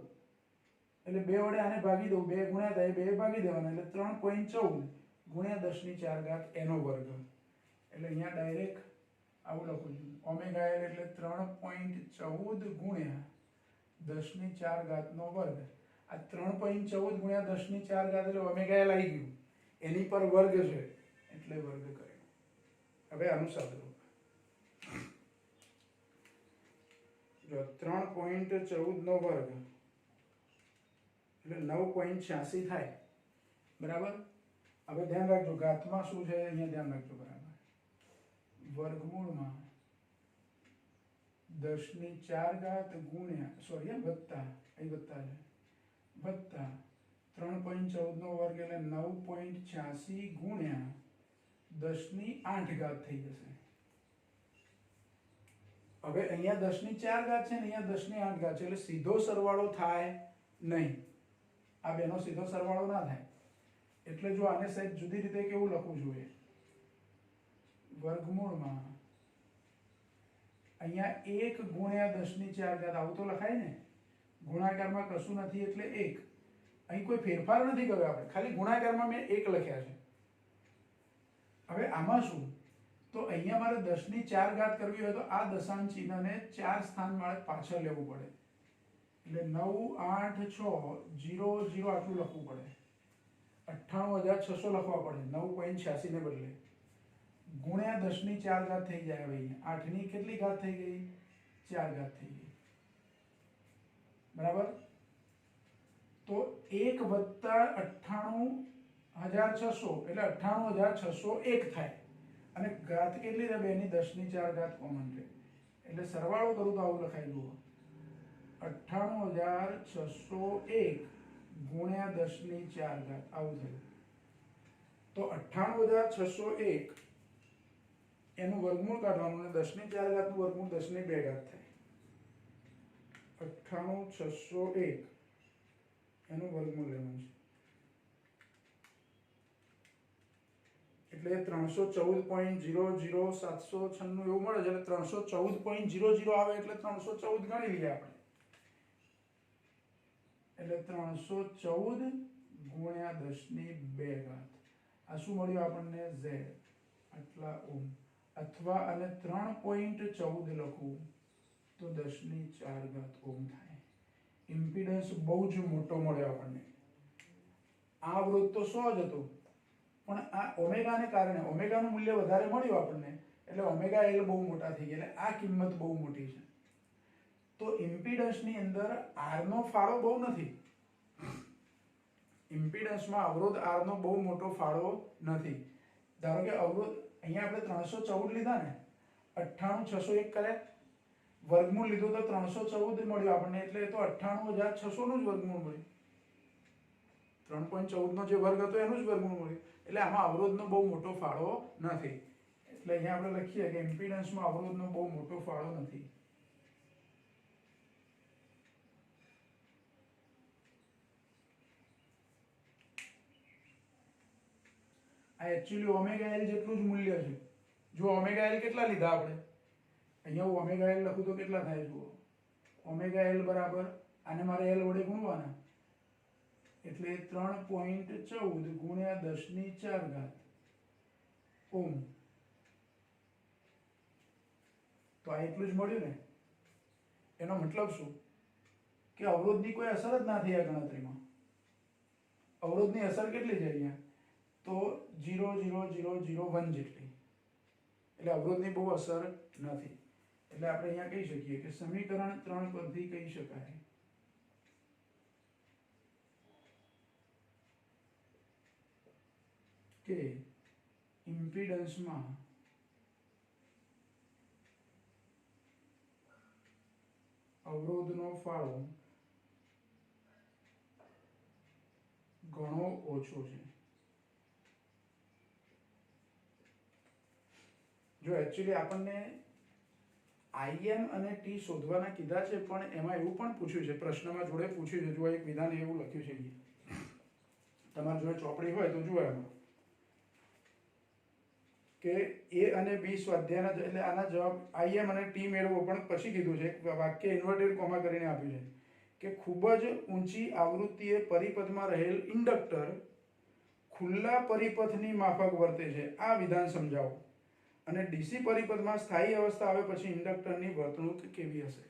એટલે 2 વડે આને ભાગી દઉં, 2 ગુણ્યા થાય 2 ભાગી દેવાના, એટલે 3.14 ગુણ્યા 10 ની 4 ઘાત એનો વર્ગ. એટલે અહીંયા ડાયરેક્ટ આવું લખું છું, ઓમેગા એલ એટલે 3.14 ગુણ્યા 10 ની 4 ઘાત નો વર્ગ. આ 3.14 ગુણ્યા 10 ની 4 ઘાત એટલે ઓમેગા એલ આવી ગયું, એની પર વર્ગ છે એટલે વર્ગ કર્યો. હવે આનું સાદુરૂપ જો 3.14 નો વર્ગ એટલે 9.86 થાય, બરાબર. હવે ધ્યાન રાખજો ઘાતમાં શું છે, અહીંયા ધ્યાન રાખજો, બરાબર. વર્ગમૂળમાં 10 ની 4 ઘાત ગુણ્યા, સોરી વત્તા, અહીં વત્તા છે, વત્તા 3.14 નો વર્ગ એટલે 9.86 ગુણ્યા 10 ની 8 ઘાત થઈ જશે. હવે અહીંયા 10 ની 4 ઘાત છે ને, અહીંયા 10 ની 8 ઘાત છે, એટલે સીધો સરવાળો થાય નહીં. આ બેનો સીધો સરવાળો ના થાય. એટલે જો આને સહેજ જુદી રીતે કેવું લખવું જોઈએ? વર્ગમૂળમાં અહીંયા 1 ગુણ્યા 10 ની 4 ઘાત, આવું તો લખાય ને. ગુણાકારમાં કશું નથી એટલે 1. અહીં કોઈ ફેરફાર નથી કર્યો આપણે, ખાલી ગુણાકારમાં મેં 1 લખ્યા છે. હવે આમાં શું? તો અહીંયા મારે 10 ની 4 ઘાત કરવી હોય તો આ દશાંશ ચિહ્નને 4 સ્થાન મારે પાછળ લેવું પડે. એટલે 9, 8, 6, 0, 0 આટલું લખવું પડે. 98,600 લખવા પડે 9.86 ને બદલે. ગુણ્યા 10 ની 4 ઘાત થઈ જાય. હવે અહીંયા 8 ની કેટલી ઘાત થઈ ગઈ? 4 ઘાત થઈ ગઈ. બરાબર. તો 1 વત્તા 98,600 એટલે 98,601 થાય. અને ઘાત કેટલી રહે? 2 ની 10 ની 4 ઘાત કોમન રહે. એટલે સરવાળો કરું તો આવું લખાઈ જુઓ, 98,601 ગુણ્યા 10 ની 4 ઘાત આવું થયું. તો 98,601 એનું વર્ગમૂળ કાઢવાનું અને 10 ની 4 ઘાતનું વર્ગમૂળ 10 ની 2 ઘાત થાય. 98,601 એનું વર્ગમૂળ લેવાનું છે એટલે 314.00796 એવું મળે છે. એટલે 314.00 આવે એટલે 314 ગણી લઈએ આપણે. એટલે 314 ગુણ્યા 10 ની 2 ઘાત આ શું મળ્યું આપણને? Z આટલા ઓમ. અથવા અને 3.14 લખું તો 10 ની 4 ઘાત ઓમ થાય. ઇમ્પિડન્સ બહુ જ મોટો મળ્યો આપણને. આ અવરોધ તો 100 જ હતો, પણ આ ઓમેગાને કારણે ઓમેગાનું મૂલ્ય વધારે મળ્યું આપણને એટલે ઓમેગા એલ બહુ મોટા થઈ ગયા. એટલે આ કિંમત બહુ મોટી છે. તો ઇમ્પિડન્સની અંદર આર નો ફાળો બહુ નથી. ઇમ્પિડન્સમાં અવરોધ આર નો બહુ મોટો ફાળો નથી. ધારો કે અવરોધ અહીંયા આપણે 314 લીધા ને, 98,601 કર્યા, વર્ગમૂળ લીધું તો 314 મળ્યું આપણને. એટલે એ તો 98,600 નું જ વર્ગમૂળ મળ્યું. 3.14 નો જે વર્ગ હતો એનું જ વર્ગમૂળ મળ્યું. એટલે આમાં અવરોધનો બહુ મોટો ફાળો નથી. એટલે અહીંયા આપણે લખીએ કે ઇમ્પિડન્સમાં અવરોધનો બહુ મોટો ફાળો નથી. આ એકચ્યુઅલી ઓમેગા એલ જેટલું જ મૂલ્ય છે. જો ઓમેગા એલ કેટલા લીધા આપણે? અહીંયા હું ઓમેગા એલ લખું તો કેટલા થાય જુઓ. ઓમેગા એલ બરાબર આને મારે એલ વડે ગુણવાના એટલે 3.14 ગુણ્યા 10 ની 4 ઘાત ઓમ. તો આ એટલું જ મળ્યું ને. એનો મતલબ શું કે અવરોધની કોઈ અસર જ ના થઈ આ ગણતરીમાં. અવરોધની અસર કેટલી છે અહીંયા? તો 0.0001 જેટલી. એટલે અવરોધની બહુ અસર નથી. એટલે આપણે અહીંયા કહી શકીએ કે સમીકરણ 3 પરથી કહી શકાય કે ઇમ્પિડન્સમાં અવરોધનો ફાળો ઘણો ઓછો છે. જો એકચ્યુઅલી આપણને આઈએમ અને ટી શોધવાના કીધા છે, પણ એમાં એવું પણ પૂછ્યું છે, પ્રશ્નમાં જોડે પૂછ્યું છે. જો એક વિધાન એવું લખ્યું છે, તમારી જોડે ચોપડી હોય તો જુઓ એમાં કે એ અને બી સ્વાધ્યાયના એટલે આના જવાબ આઈએમ અને ટી મેળવો. પણ પછી કીધું છે વાક્ય ઇન્વર્ટેડ કોમા કરીને આપ્યું છે કે ખૂબ જ ઊંચી આવૃત્તિએ પરિપથમાં રહેલ ઇન્ડક્ટર ખુલ્લા પરિપથની માફક વર્તે છે. આ વિધાન સમજાવો. અને ડીસી પરિપથમાં સ્થાયી અવસ્થા આવે પછી ઇન્ડક્ટરની વર્તણૂક કેવી હશે?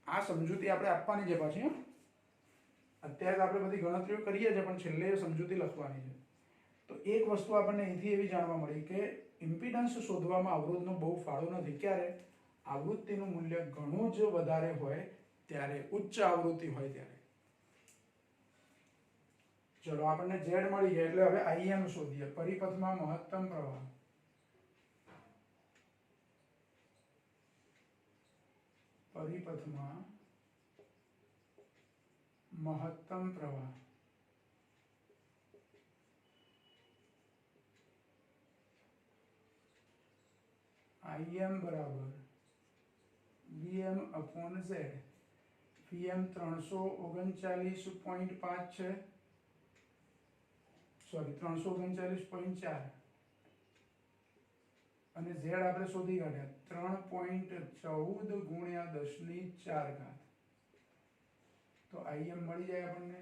આ સમજૂતી આપણે આપવાની છે પાછી. અત્યારે આપણે બધી ગણતરીઓ કરીએ છીએ, પણ છેલ્લે સમજૂતી લખવાની છે. તો એક વસ્તુ આપણને અહીંથી એવી જાણવા મળી કે ઇમ્પિડન્સ શોધવામાં અવરોધનો બહુ ફાળો નથી. ક્યારે? આવૃત્તિનું મૂલ્ય ઘણું જ વધારે હોય ત્યારે, ઉચ્ચ આવૃત્તિ હોય ત્યારે. ચલો આપણને ઝેડ મળી ગયા એટલે હવે આઈએમ શોધીએ. પરિપથમાં મહત્તમ પ્રવાહ. પરિપથમાં મહત્તમ પ્રવાહ IM બરાબર VM upon Z. VM 339.5 છે, સોરી 339.4 અને Z આપણે શોધી કાઢ્યા 3.14 ગુણ્યા 10 ની 4 ઘાત. તો IM મળી જાય આપણને.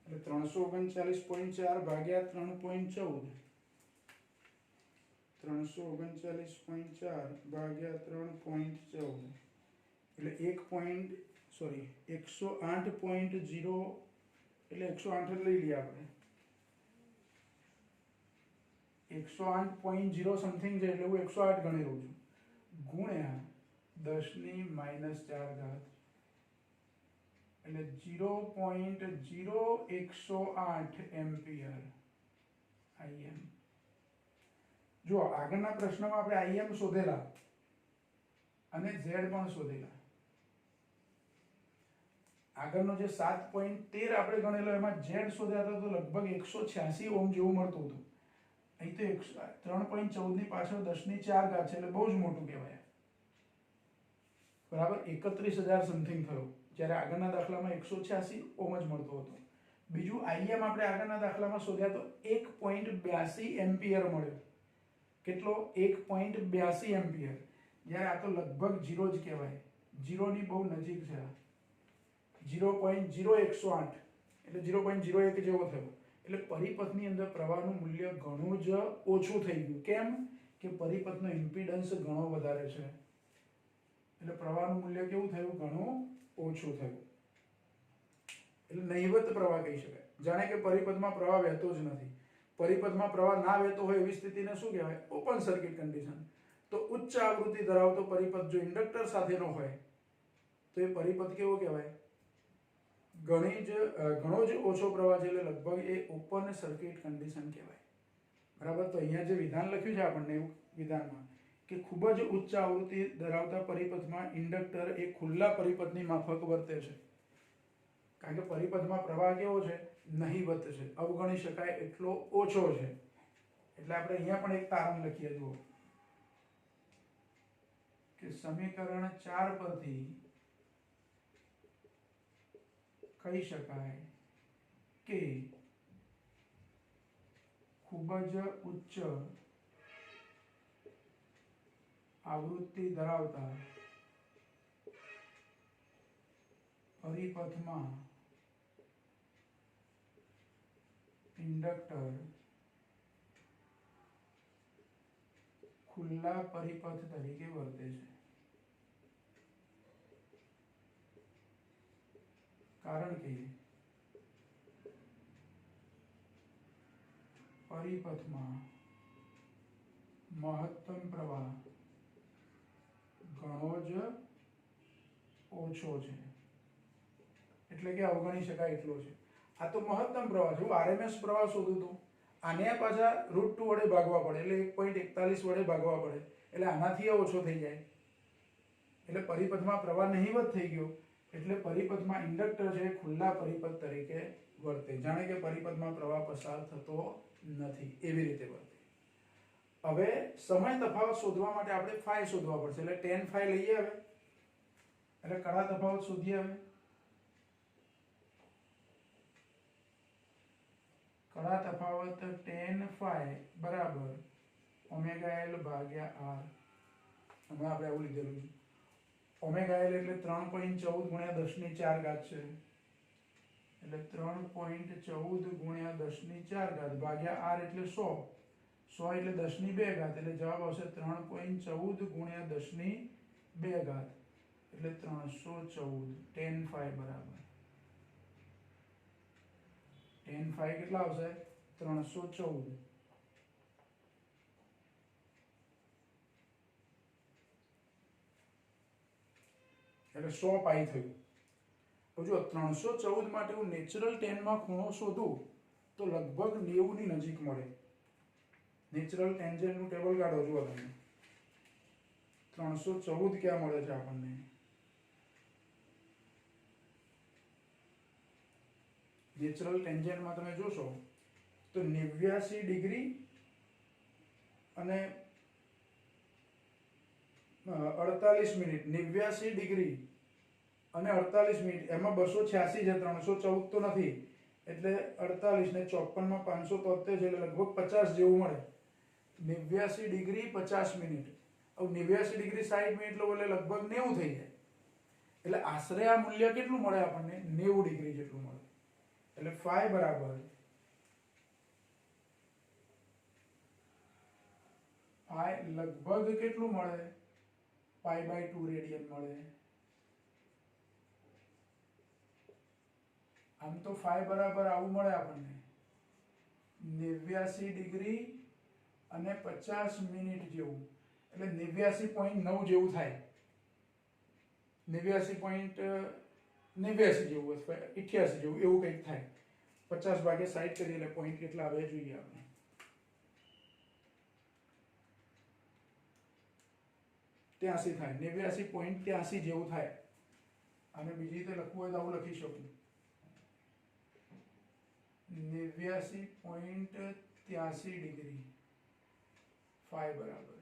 એટલે 339.4 ભાગ્યા 3.14, 339.4 ભાગ્યા 3.14 એટલે 108.0 એટલે 108 લઈ લઈએ આપણે. 108.0 સમથિંગ છે એટલે હું 108 ગણી લઉં છું ગુણ્યા 10 ની -4 ઘાત એટલે 0.0108 એમ્પિયર IM. જો આગળના પ્રશ્નમાં આપણે IM શોધેલા અને Z પણ શોધેલા. આગળનો જે 7.13 આપણે ગણેલો એમાં Z શોધ્યા હતા તો લગભગ 186 ઓહ્મ જેવું મળતું હતું. અહીં તો 3.14 ની પાછળ 10 ની 4 ઘાત છે એટલે બહુ જ મોટું કહેવાય. બરાબર 31,000 સમથિંગ થયો, જ્યારે આગળના દાખલામાં 186 ઓહ્મ જ મળતો હતો. બીજું IM આપણે આગળના દાખલામાં શોધ્યા તો 1.82 એમ્પિયર મળ્યો. કેટલો? 1.82 એમ્પિયર. જ્યારે આ તો લગભગ 0 જ કહેવાય, 0 ની બહુ નજીક છે. 0.0108 એટલે 0.01 જેવો થયો. એટલે પરિપથની અંદર પ્રવાહનું મૂલ્ય ઘણું જ ઓછું થઈ ગયું. કેમ? કે પરિપથનો ઇમ્પિડન્સ ઘણો વધારે છે. એટલે પ્રવાહનું મૂલ્ય કેવું થયું? ઘણું ઓછું થયું. એટલે નહિવત પ્રવાહ કહી શકાય. જાણે કે પરિપથમાં પ્રવાહ વહેતો જ નથી. પરિપથમાં પ્રવાહ ના વહેતો હોય એવી સ્થિતિને શું કહેવાય? Open circuit condition. તો ઉચ્ચ આવૃત્તિ ધરાવતો પરિપથ જો ઇન્ડક્ટર સાથેનો હોય તો એ પરિપથ કેવો કહેવાય? ઘણો જ ઓછો પ્રવાહ છે, એટલે લગભગ એ ઓપન સર્કિટ કન્ડિશન કહેવાય. બરાબર. તો અહીંયા જે વિધાન લખ્યું છે આપણને એવું વિધાનમાં કે ખૂબ જ ઉચ્ચ આવૃત્તિ ધરાવતા પરિપથમાં ઇન્ડક્ટર એ ખુલ્લા પરિપથની માફક વર્તે છે. કારણ કે પરિપથમાં પ્રવાહ કેવો છે? નહિવત છે, અવગણી શકાય એટલો ઓછો છે. એટલે આપણે અહીંયા પણ એક તારણ લખીએ. જુઓ કે સમીકરણ 4 પરથી કહી શકાય કે ખૂબ જ ઉચ્ચ આવૃત્તિ ધરાવતા પરિપથમાં ઇન્ડક્ટર ખુલ્લા પરિપથ તરીકે વર્તે છે. કારણ કે પરિપથમાં મહત્તમ પ્રવાહ ઘણો જ ઓછો છે, એટલે કે અવગણી શકાય એટલો છે. આ તો મહત્તમ પ્રવાહ છે. RMS પ્રવાહ શોધું હતું, આને પાછા √2 વડે ભાગવા પડે, એટલે 1.41 વડે ભાગવા પડે, એટલે આનાથી ઓછો થઈ જાય. એટલે પરિપથમાં પ્રવાહ નહિવત થઈ ગયો. એટલે પરિપથમાં ઇન્ડક્ટર છે ખુલ્લા પરિપથ તરીકે વર્તે, જાણે કે પરિપથમાં પ્રવાહ પસાર થતો નથી એવી રીતે વર્તે. હવે સમય તફાવત શોધવા માટે આપણે ફાઈ શોધવા પડશે. એટલે tan phi લઈએ. હવે એટલે કડા તફાવત શોધીએ. હવે કડા તફાવત tan phi બરાબર ઓમેગા L ભાગ્યા R. હમણાં આપણે આવું લીધેલું છે. ઓમેગા L એટલે 3.14 ગુણ્યા 10 ની 4 ઘાત છે. એટલે 3.14 ગુણ્યા 10 ની 4 ઘાત ભાગ્યા R એટલે 100. 100 એટલે 10 ની 2 ઘાત, એટલે જવાબ આવશે 3.14 ગુણ્યા 10 ની 2 ઘાત એટલે 314. tan phi બરાબર tan phi કેટલા આવશે? 314. એટલે 100 પાઈ થયું. તો જો 314 માટે હું નેચરલ ટેનમાં ખૂણો શોધું તો લગભગ 90 ની નજીક મળે. નેચરલ ટેન્જન્ટનું ટેબલ કાઢો. જુઓ તમે 314 ક્યાં મળે છે આપણને? નેચરલ ટેન્જન્ટમાં તમે જોશો તો 89 ડિગ્રી અને 48 મિનિટ. 89 ડિગ્રી અને 48 મિનિટ, એમાં 286 છે, 314 તો નથી. એટલે 48 ને 54 માં 573 છે, એટલે લગભગ 50 જેવું મળે. 89 ડિગ્રી 50 મિનિટ. હવે 89 ડિગ્રી 60 મિનિટ લો એટલે લગભગ 90 થઈ જાય. એટલે આશરે આ મૂલ્ય કેટલું મળે આપણને? 90 ડિગ્રી જેટલું મળે. એટલે phi બરાબર લગભગ કેટલું મળે? π/2 રેડિયન મળે. આમ તો phi બરાબર આવું મળે આપણને 89 ડિગ્રી અને 50 મિનિટ જેવું. એટલે 89.9 જેવું થાય. 89 89 જેવું અથવા 88 જેવું એવું કંઈક થાય. 50 ભાગે 60 કરીએ એટલે પોઈન્ટ કેટલા આવે જોઈએ આપણે. ત્યાંસી થાય. 89.83 જેવું થાય. અને બીજી રીતે લખવું હોય તો આવું લખી શકું. 89.83 ડિગ્રી phi બરાબર.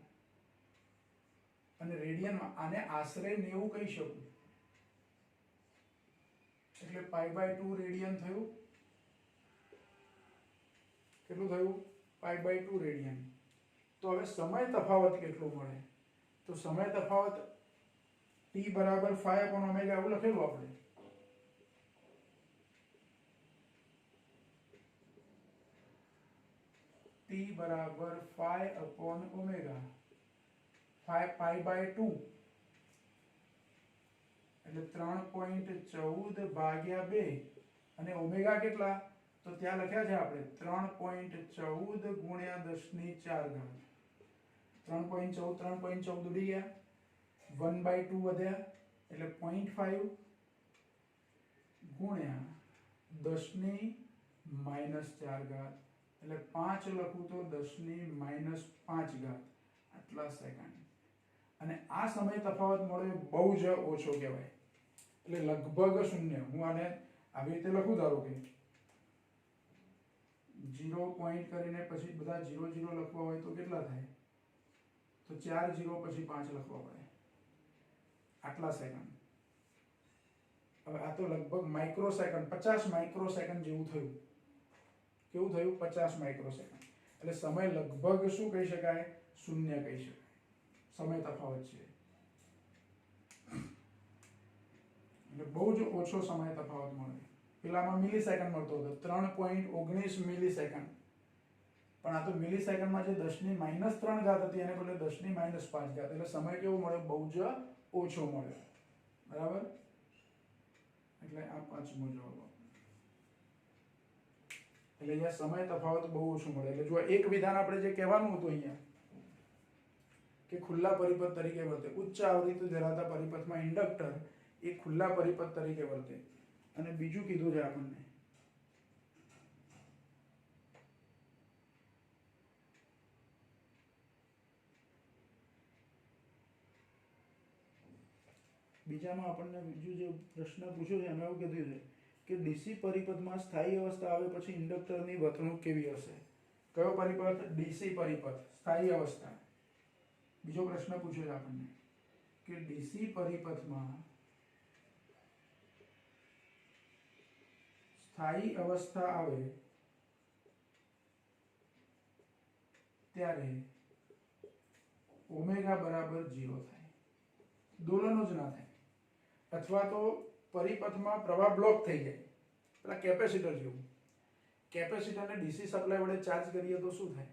અને રેડિયનમાં આને આશરે 90 કહી શકું. એટલે π/2 રેડિયન થયું. કેટલું થયું? π/2 રેડિયન. તો હવે સમય તફાવત કેટલો મળે? તો સમય તફાવત t બરાબર phi upon omega એવું લખેલું આપણે. t બરાબર phi upon omega. phi π/2 એટલે 3.14 ભાગ્યા 2 અને ઓમેગા કેટલા? તો ત્યાં લખ્યા છે આપણે 3.14 ગુણ્યા 10⁴ ઘાત. 3.14 ઉડી ગયા. 1/2 વધ્યા એટલે 0.5 ગુણ્યા 10⁻⁴ ઘાત એટલે 5 લખું તો 10⁻⁵ ઘાત આટલા સેકન્ડ. અને આ સમય તફાવત મળે બહુ જ ઓછો કહેવાય. એટલે લગભગ શૂન્ય. હું આને આવી રીતે લખું, ધારો કે 0 પોઈન્ટ કરીને પછી બધા 0 0 લખવા હોય તો કેટલા થાય? તો 4 0 પછી 5 લખવા પડે. આટલા સેકન્ડ. હવે આ તો લગભગ માઇક્રોસેકન્ડ, 50 માઇક્રોસેકન્ડ જેવું થયું. કેવું થયું? 50 માઇક્રોસેકન્ડ. એટલે સમય લગભગ શું કહી શકાય? શૂન્ય કહી શકાય. સમય તફાવત છે એટલે બહુ જ ઓછો સમય તફાવત મળે. પેલામાં મિલીસેકન્ડ મળતો હતો, 3.19 મિલીસેકન્ડ. પણ આ તો મિલીસેકન્ડમાં જે 10⁻³ ઘાત હતી એને બદલે 10⁻5 ઘાત. એટલે સમય કેવો મળ્યો? બહુ જ ઓછો મળ્યો. બરાબર? એટલે આ પાંચમો જવાબ. એટલે અહીંયા સમય તફાવત બહુ ઓછો મળે. એટલે જો એક વિધાન આપણે જે કહેવાનું હતું અહીંયા કે ખુલ્લા પરિપથ તરીકે વર્તે, ઉચ્ચ આવૃત્તિ ધરાવતા પરિપથમાં ઇન્ડક્ટર એ ખુલ્લા પરિપથ તરીકે વર્તે. અને બીજું કીધું છે આપણને બીજામાં આપણને બીજું જે પ્રશ્ન પૂછ્યો છે એમાં એવું કીધું છે કે ડીસી પરિપથમાં સ્થાયી અવસ્થા આવે પછી ઇન્ડક્ટરની વર્તણૂક કેવી હશે? કયો પરિપથ? ડીસી પરિપથ, સ્થાયી અવસ્થા. બીજો પ્રશ્ન પૂછ્યો છે આપણને કે ડીસી પરિપથમાં સ્થાયી અવસ્થા આવે ત્યારે ઓમેગા બરાબર 0 થાય. દોલનો જ ના થાય. અથવા તો પરિપથમાં પ્રવાહ બ્લોક થઈ જાય. પેલા કેપેસિટર જેવું. કેપેસિટરને ડીસી સપ્લાય વડે ચાર્જ કરીએ તો શું થાય?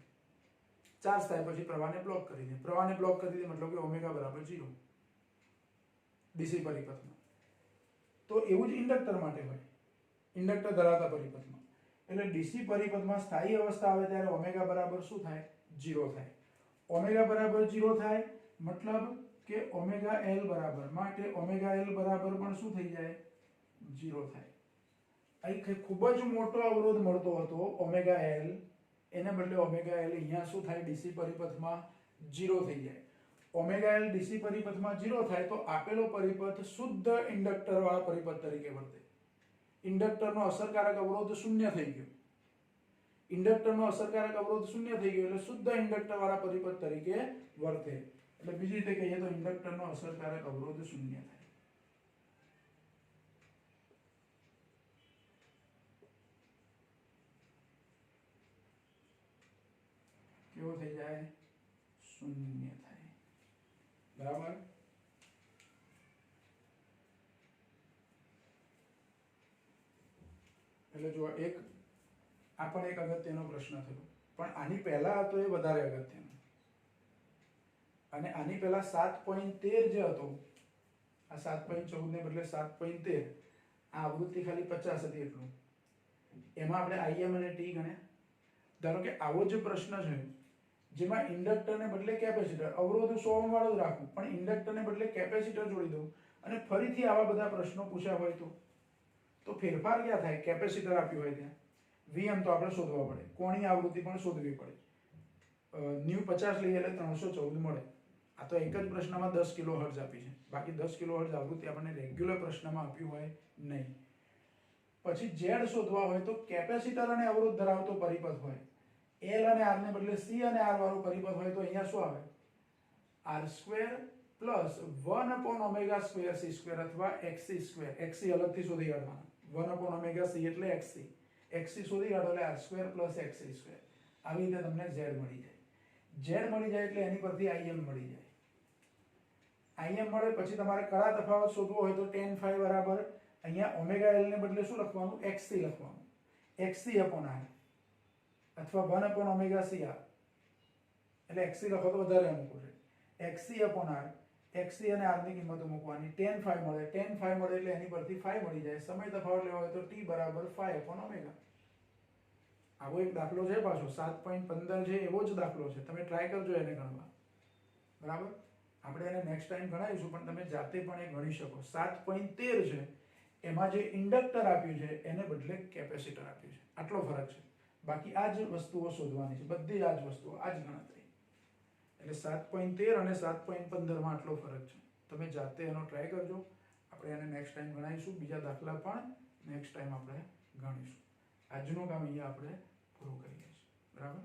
ચાર્જ થાય પછી પ્રવાહને બ્લોક કરી દે. પ્રવાહને બ્લોક કરી દે મતલબ કે ઓમેગા બરાબર 0 ડીસી પરિપથમાં. તો એવું જ ઇન્ડક્ટર માટે હોય, ઇન્ડક્ટર ધરાવતા પરિપથમાં. એટલે ડીસી પરિપથમાં સ્થાયી અવસ્થા આવે ત્યારે ઓમેગા બરાબર શું થાય? 0 થાય. ઓમેગા બરાબર 0 થાય મતલબ કે ઓમેગા એલ બરાબર, માટે ઓમેગા એલ બરાબર પણ શું થઈ જાય? 0 થાય. અહીં ખૂબ જ મોટો અવરોધ મળતો હતો ઓમેગા એલ, એને બદલે ઓમેગા એલ અહીંયા શું થાય? ડીસી પરિપથમાં 0 થઈ જાય. ઓમેગા એલ ડીસી પરિપથમાં 0 થાય તો આપેલો પરિપથ શુદ્ધ ઇન્ડક્ટર વાળા પરિપથ તરીકે વર્તે. ઇન્ડક્ટરનો અસરકારક અવરોધ શૂન્ય થઈ ગયો. ઇન્ડક્ટરનો અસરકારક અવરોધ શૂન્ય થઈ ગયો એટલે શુદ્ધ ઇન્ડક્ટર વાળા પરિપથ તરીકે વર્તે. એટલે બીજી રીતે કહીએ તો ઇન્ડક્ટરનો અસરકારક અવરોધ શૂન્ય થાય. કેવો થઈ જાય? શૂન્ય થાય. બરાબર? એટલે જો એક આ પણ એક અગત્યનો પ્રશ્ન થયો, પણ આની પહેલા હતો એ વધારે અગત્યનો. અને આની પહેલા 7.13 જે હતો, આ 7.14 ને બદલે 7.13, આ આવૃત્તિ ખાલી 50 હતી એટલું. એમાં આપણે IM અને T ગણ્યા. ધારો કે આવો જ પ્રશ્ન છે જેમાં ઇન્ડક્ટરને બદલે કેપેસિટર, અવરોધ 100 ઓહ્મ વાળો જ રાખું પણ ઇન્ડક્ટરને બદલે કેપેસિટર જોડી દઉં અને ફરીથી આવા બધા પ્રશ્નો પૂછ્યા હોય તો તો ફેરફાર ક્યાં થાય? કેપેસિટર આપ્યું હોય ત્યાં Vm તો આપણે શોધવા પડે, કોણીય આવૃત્તિ પણ શોધવી પડે. ન્યુ 50 લઈએ એટલે 314 મળે. આ તો એક જ પ્રશ્નમાં 10 કિલો હર્ટ્ઝ આપી છે, બાકી 10 કિલો હર્ટ્ઝ આવૃત્તિ આપણને રેગ્યુલર પ્રશ્નમાં આપ્યું હોય નહીં. પછી Z શોધવા હોય તો કેપેસિટર અને અવરોધ ધરાવતો પરિપથ હોય, L અને R ને બદલે C અને R વાળો પરિપથ હોય તો અહીંયા શું આવે? R² પ્લસ 1/ω² અથવા XC². XC અલગથી શોધી કાઢવાના. 1/ω² એટલે XC. XC શોધી કાઢો એટલે R² પ્લસ XC². આવી રીતે તમને Z મળી જાય. Z મળી જાય એટલે એની પરથી Im મળી જાય. Im મળે પછી તમારે કડા તફાવત શોધવો હોય તો tan phi બરાબર અહીંયા ωL ને બદલે શું લખવાનું? XC લખવાનું. XC/R અથવા 1/ωCR. એટલે XC લખો તો વધારે અનુકૂળ છે. XC/R. XC અને R ની કિંમતો મૂકવાની. tan phi મળે. tan phi મળે એટલે એની પરથી phi મળી જાય. સમય તફાવત લેવો હોય તો T બરાબર phi/ω. આવો એક દાખલો છે, પાછો 7.15 છે, એવો જ દાખલો છે. તમે ટ્રાય કરજો એને ગણવા. બરાબર? આપણે એને નેક્સ્ટ ટાઈમ ગણાવીશું, પણ તમે જાતે પણ એ ગણી શકો. 7.13 છે, એમાં જે ઇન્ડક્ટર આપ્યું છે એને બદલે કેપેસિટર આપ્યું છે. આટલો ફરક છે. બાકી આ જ વસ્તુઓ શોધવાની છે, બધી આ જ વસ્તુઓ, આ જ ગણતરી. એટલે 7.13 અને 7.15 માં આટલો ફરક છે. તમે જાતે એનો ટ્રાય કરજો. આપણે એને નેક્સ્ટ ટાઈમ ગણાવીશું. બીજા દાખલા પણ નેક્સ્ટ ટાઈમ આપણે ગણીશું. આજનું કામ અહીંયા આપણે પૂરું કરીએ છીએ. બરાબર?